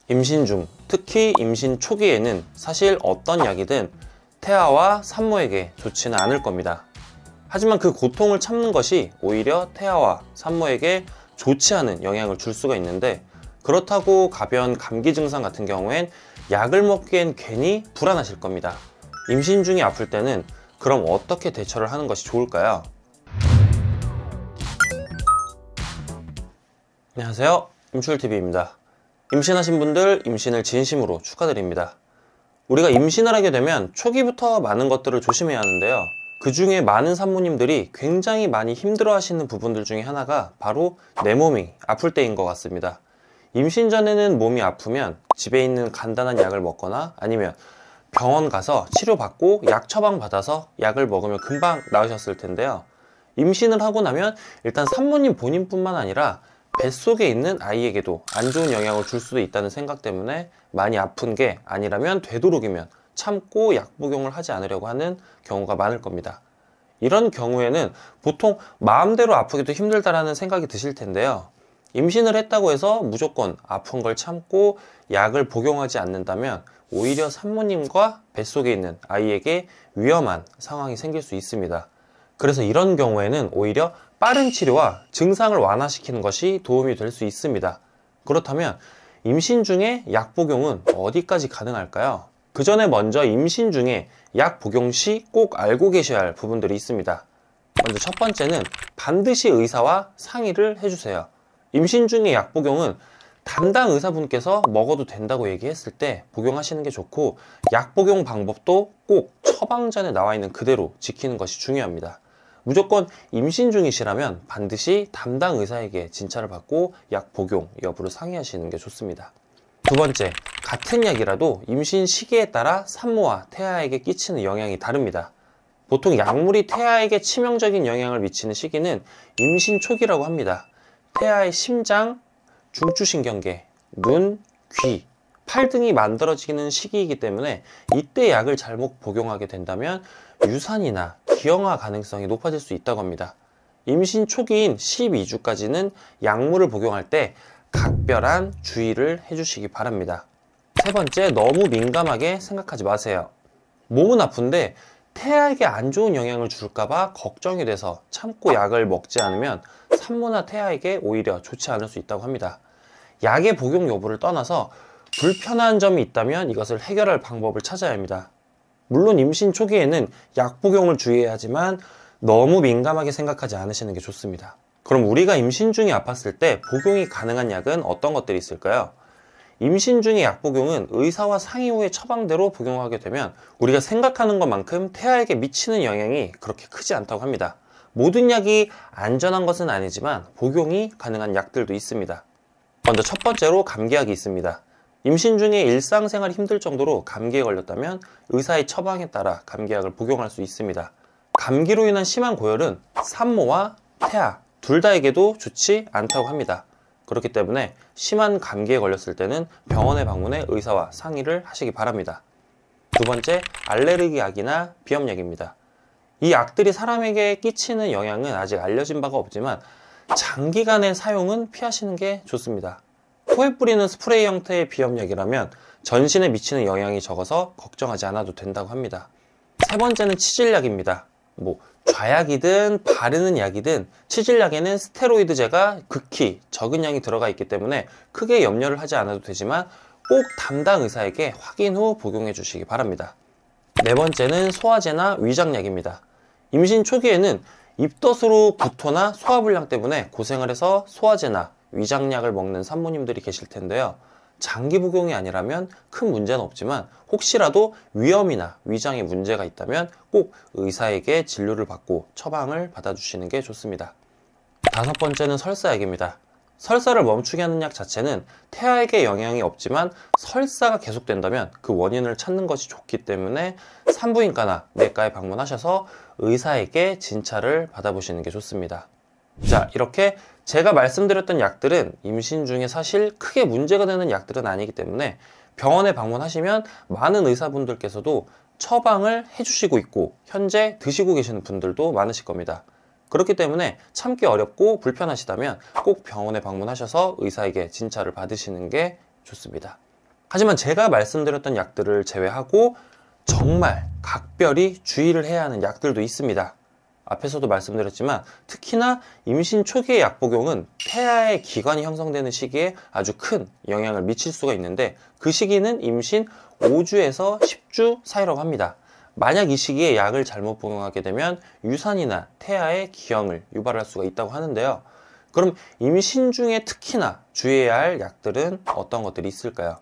임신 중, 특히 임신 초기에는 사실 어떤 약이든 태아와 산모에게 좋지는 않을 겁니다. 하지만 그 고통을 참는 것이 오히려 태아와 산모에게 좋지 않은 영향을 줄 수가 있는데, 그렇다고 가벼운 감기 증상 같은 경우엔 약을 먹기엔 괜히 불안하실 겁니다. 임신 중에 아플 때는 그럼 어떻게 대처를 하는 것이 좋을까요? 안녕하세요, 임출TV입니다. 임신하신 분들 임신을 진심으로 축하드립니다. 우리가 임신을 하게 되면 초기부터 많은 것들을 조심해야 하는데요, 그 중에 많은 산모님들이 굉장히 많이 힘들어 하시는 부분들 중에 하나가 바로 내 몸이 아플 때인 것 같습니다. 임신 전에는 몸이 아프면 집에 있는 간단한 약을 먹거나 아니면 병원 가서 치료받고 약 처방 받아서 약을 먹으면 금방 나으셨을 텐데요, 임신을 하고 나면 일단 산모님 본인뿐만 아니라 뱃속에 있는 아이에게도 안 좋은 영향을 줄 수도 있다는 생각 때문에 많이 아픈 게 아니라면 되도록이면 참고 약 복용을 하지 않으려고 하는 경우가 많을 겁니다. 이런 경우에는 보통 마음대로 아프기도 힘들다라는 생각이 드실 텐데요, 임신을 했다고 해서 무조건 아픈 걸 참고 약을 복용하지 않는다면 오히려 산모님과 뱃속에 있는 아이에게 위험한 상황이 생길 수 있습니다. 그래서 이런 경우에는 오히려 빠른 치료와 증상을 완화시키는 것이 도움이 될 수 있습니다. 그렇다면 임신 중에 약 복용은 어디까지 가능할까요? 그 전에 먼저 임신 중에 약 복용 시 꼭 알고 계셔야 할 부분들이 있습니다. 먼저 첫 번째는 반드시 의사와 상의를 해주세요. 임신 중에 약 복용은 담당 의사분께서 먹어도 된다고 얘기했을 때 복용하시는 게 좋고, 약 복용 방법도 꼭 처방전에 나와 있는 그대로 지키는 것이 중요합니다. 무조건 임신 중이시라면 반드시 담당 의사에게 진찰을 받고 약 복용 여부를 상의하시는 게 좋습니다. 두 번째, 같은 약이라도 임신 시기에 따라 산모와 태아에게 끼치는 영향이 다릅니다. 보통 약물이 태아에게 치명적인 영향을 미치는 시기는 임신 초기라고 합니다. 태아의 심장, 중추신경계, 눈, 귀, 팔 등이 만들어지는 시기이기 때문에 이때 약을 잘못 복용하게 된다면 유산이나 기형아 가능성이 높아질 수 있다고 합니다. 임신 초기인 12주까지는 약물을 복용할 때 각별한 주의를 해주시기 바랍니다. 세 번째, 너무 민감하게 생각하지 마세요. 몸은 아픈데 태아에게 안 좋은 영향을 줄까봐 걱정이 돼서 참고 약을 먹지 않으면 산모나 태아에게 오히려 좋지 않을 수 있다고 합니다. 약의 복용 여부를 떠나서 불편한 점이 있다면 이것을 해결할 방법을 찾아야 합니다. 물론 임신 초기에는 약 복용을 주의해야 하지만 너무 민감하게 생각하지 않으시는 게 좋습니다. 그럼 우리가 임신 중에 아팠을 때 복용이 가능한 약은 어떤 것들이 있을까요? 임신 중에 약 복용은 의사와 상의 후에 처방대로 복용하게 되면 우리가 생각하는 것만큼 태아에게 미치는 영향이 그렇게 크지 않다고 합니다. 모든 약이 안전한 것은 아니지만 복용이 가능한 약들도 있습니다. 먼저 첫 번째로 감기약이 있습니다. 임신 중에 일상생활이 힘들 정도로 감기에 걸렸다면 의사의 처방에 따라 감기약을 복용할 수 있습니다. 감기로 인한 심한 고열은 산모와 태아 둘 다에게도 좋지 않다고 합니다. 그렇기 때문에 심한 감기에 걸렸을 때는 병원에 방문해 의사와 상의를 하시기 바랍니다. 두 번째, 알레르기 약이나 비염약입니다. 이 약들이 사람에게 끼치는 영향은 아직 알려진 바가 없지만 장기간의 사용은 피하시는 게 좋습니다. 코에 뿌리는 스프레이 형태의 비염약이라면 전신에 미치는 영향이 적어서 걱정하지 않아도 된다고 합니다. 세 번째는 치질약입니다. 좌약이든 바르는 약이든 치질약에는 스테로이드제가 극히 적은 양이 들어가 있기 때문에 크게 염려를 하지 않아도 되지만 꼭 담당 의사에게 확인 후 복용해 주시기 바랍니다. 네 번째는 소화제나 위장약입니다. 임신 초기에는 입덧으로 구토나 소화불량 때문에 고생을 해서 소화제나 위장약을 먹는 산모님들이 계실 텐데요, 장기 복용이 아니라면 큰 문제는 없지만 혹시라도 위염이나 위장에 문제가 있다면 꼭 의사에게 진료를 받고 처방을 받아주시는 게 좋습니다. 다섯 번째는 설사약입니다. 설사를 멈추게 하는 약 자체는 태아에게 영향이 없지만 설사가 계속된다면 그 원인을 찾는 것이 좋기 때문에 산부인과나 내과에 방문하셔서 의사에게 진찰을 받아보시는 게 좋습니다. 자, 이렇게 제가 말씀드렸던 약들은 임신 중에 사실 크게 문제가 되는 약들은 아니기 때문에 병원에 방문하시면 많은 의사분들께서도 처방을 해주시고 있고 현재 드시고 계시는 분들도 많으실 겁니다. 그렇기 때문에 참기 어렵고 불편하시다면 꼭 병원에 방문하셔서 의사에게 진찰을 받으시는 게 좋습니다. 하지만 제가 말씀드렸던 약들을 제외하고 정말 각별히 주의를 해야 하는 약들도 있습니다. 앞에서도 말씀드렸지만 특히나 임신 초기의 약 복용은 태아의 기관이 형성되는 시기에 아주 큰 영향을 미칠 수가 있는데, 그 시기는 임신 5주에서 10주 사이라고 합니다. 만약 이 시기에 약을 잘못 복용하게 되면 유산이나 태아의 기형을 유발할 수가 있다고 하는데요. 그럼 임신 중에 특히나 주의해야 할 약들은 어떤 것들이 있을까요?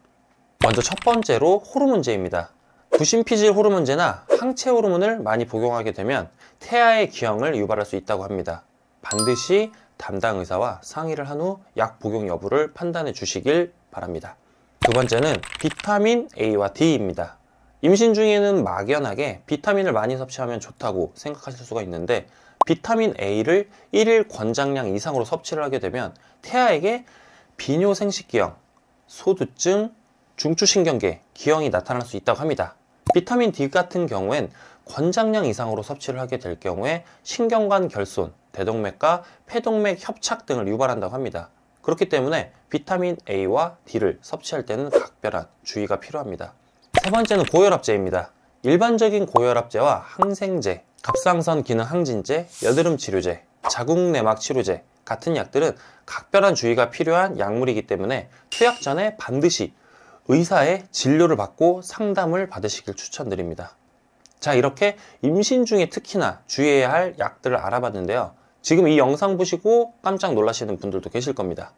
먼저 첫 번째로 호르몬제입니다. 부신피질 호르몬제나 항체 호르몬을 많이 복용하게 되면 태아의 기형을 유발할 수 있다고 합니다. 반드시 담당 의사와 상의를 한 후 약 복용 여부를 판단해 주시길 바랍니다. 두 번째는 비타민 A와 D입니다. 임신 중에는 막연하게 비타민을 많이 섭취하면 좋다고 생각하실 수가 있는데, 비타민 A를 1일 권장량 이상으로 섭취를 하게 되면 태아에게 비뇨생식기형, 소두증, 중추신경계, 기형이 나타날 수 있다고 합니다. 비타민 D 같은 경우엔 권장량 이상으로 섭취를 하게 될 경우에 신경관 결손, 대동맥과 폐동맥 협착 등을 유발한다고 합니다. 그렇기 때문에 비타민 A와 D를 섭취할 때는 각별한 주의가 필요합니다. 세 번째는 고혈압제입니다. 일반적인 고혈압제와 항생제, 갑상선 기능 항진제, 여드름 치료제, 자궁내막 치료제 같은 약들은 각별한 주의가 필요한 약물이기 때문에 투약 전에 반드시 의사의 진료를 받고 상담을 받으시길 추천드립니다. 자, 이렇게 임신 중에 특히나 주의해야 할 약들을 알아봤는데요. 지금 이 영상 보시고 깜짝 놀라시는 분들도 계실 겁니다.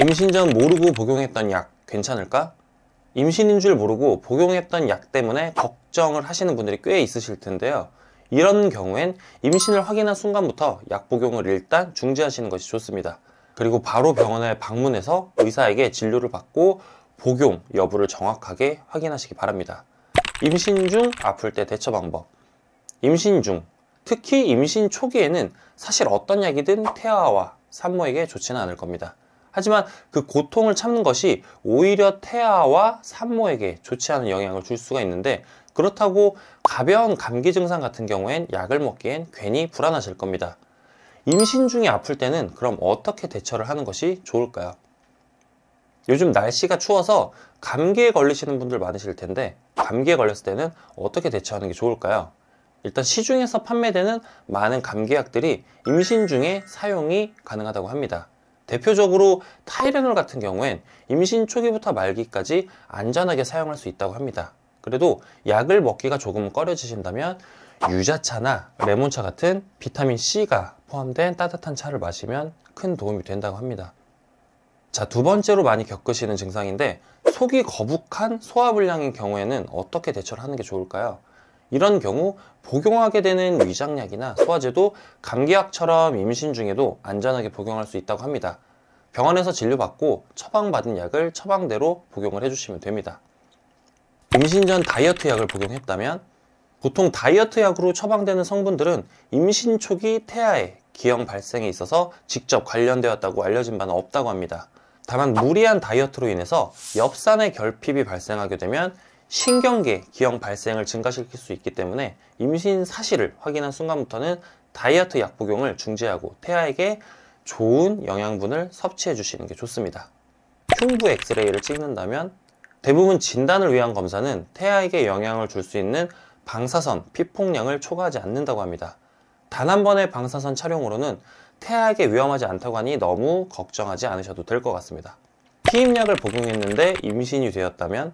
임신 전 모르고 복용했던 약 괜찮을까? 임신인 줄 모르고 복용했던 약 때문에 걱정을 하시는 분들이 꽤 있으실 텐데요. 이런 경우엔 임신을 확인한 순간부터 약 복용을 일단 중지하시는 것이 좋습니다. 그리고 바로 병원에 방문해서 의사에게 진료를 받고 복용 여부를 정확하게 확인하시기 바랍니다. 임신 중 아플 때 대처 방법. 임신 중, 특히 임신 초기에는 사실 어떤 약이든 태아와 산모에게 좋지는 않을 겁니다. 하지만 그 고통을 참는 것이 오히려 태아와 산모에게 좋지 않은 영향을 줄 수가 있는데, 그렇다고 가벼운 감기 증상 같은 경우엔 약을 먹기엔 괜히 불안하실 겁니다. 임신 중에 아플 때는 그럼 어떻게 대처를 하는 것이 좋을까요? 요즘 날씨가 추워서 감기에 걸리시는 분들 많으실 텐데, 감기에 걸렸을 때는 어떻게 대처하는 게 좋을까요? 일단 시중에서 판매되는 많은 감기약들이 임신 중에 사용이 가능하다고 합니다. 대표적으로 타이레놀 같은 경우엔 임신 초기부터 말기까지 안전하게 사용할 수 있다고 합니다. 그래도 약을 먹기가 조금 꺼려지신다면 유자차나 레몬차 같은 비타민C가 포함된 따뜻한 차를 마시면 큰 도움이 된다고 합니다. 자, 두 번째로 많이 겪으시는 증상인데, 속이 거북한 소화불량인 경우에는 어떻게 대처를 하는 게 좋을까요? 이런 경우 복용하게 되는 위장약이나 소화제도 감기약처럼 임신 중에도 안전하게 복용할 수 있다고 합니다. 병원에서 진료받고 처방받은 약을 처방대로 복용을 해주시면 됩니다. 임신 전 다이어트 약을 복용했다면, 보통 다이어트 약으로 처방되는 성분들은 임신 초기 태아의 기형 발생에 있어서 직접 관련되었다고 알려진 바는 없다고 합니다. 다만 무리한 다이어트로 인해서 엽산의 결핍이 발생하게 되면 신경계 기형 발생을 증가시킬 수 있기 때문에 임신 사실을 확인한 순간부터는 다이어트 약 복용을 중지하고 태아에게 좋은 영양분을 섭취해 주시는 게 좋습니다. 흉부 엑스레이를 찍는다면 대부분 진단을 위한 검사는 태아에게 영향을 줄 수 있는 방사선 피폭량을 초과하지 않는다고 합니다. 단 한 번의 방사선 촬영으로는 태아에게 위험하지 않다고 하니 너무 걱정하지 않으셔도 될 것 같습니다. 피임약을 복용했는데 임신이 되었다면,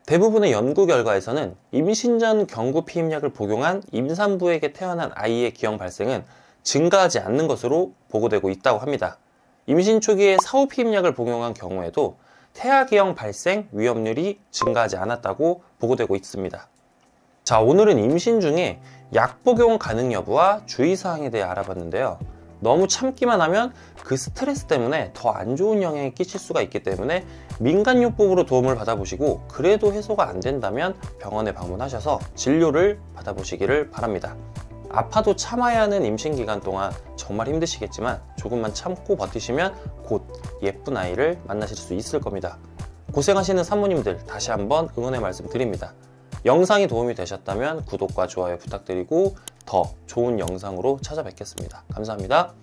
대부분의 연구 결과에서는 임신 전 경구 피임약을 복용한 임산부에게 태어난 아이의 기형 발생은 증가하지 않는 것으로 보고되고 있다고 합니다. 임신 초기에 사후 피임약을 복용한 경우에도 태아 기형 발생 위험률이 증가하지 않았다고 보고되고 있습니다. 자, 오늘은 임신 중에 약 복용 가능 여부와 주의사항에 대해 알아봤는데요. 너무 참기만 하면 그 스트레스 때문에 더 안 좋은 영향이 끼칠 수가 있기 때문에 민간요법으로 도움을 받아보시고, 그래도 해소가 안 된다면 병원에 방문하셔서 진료를 받아보시기를 바랍니다. 아파도 참아야 하는 임신 기간 동안 정말 힘드시겠지만 조금만 참고 버티시면 곧 예쁜 아이를 만나실 수 있을 겁니다. 고생하시는 산모님들 다시 한번 응원의 말씀 드립니다. 영상이 도움이 되셨다면 구독과 좋아요 부탁드리고 더 좋은 영상으로 찾아뵙겠습니다. 감사합니다.